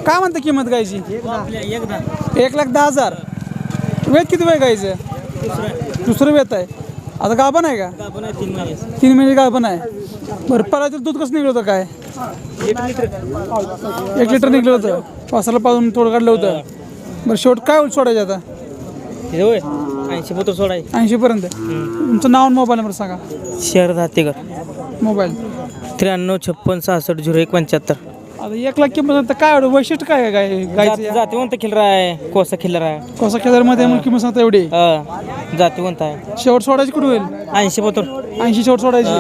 काय म्हणता किंमत गायची? एकदा 1,10,000. वेत किती वेळ गायचं? दुसरं वेत आहे. आता गाभण आहे का? 3 महिने गाभण आहे. बरं पराचं दूध कसं निघलं होतं काय? 1 लिटर निघलं होतं. पावसाला पाजून थोडं काढलं होतं. बरं शेवट काय सोडायचं आता? 80 सोडाय 80 पर्यंत. तुमचं नाव आणि मोबाईल नंबर सांगा. शहर धातेकर मोबाईल 93 56 66 0175. आता 1,00,000 किंमत काय एवढं वैशिष्ट्य काय आहे गायचं? जातीवंत खिल्लर आहे, कोसा खिल्लर आहे. कोसा केदारमध्ये मग किंमत सांगता एवढी? जातीवंत आहे. शेवट सोडायची कुठे होईल? 80 शेवट सोडायची.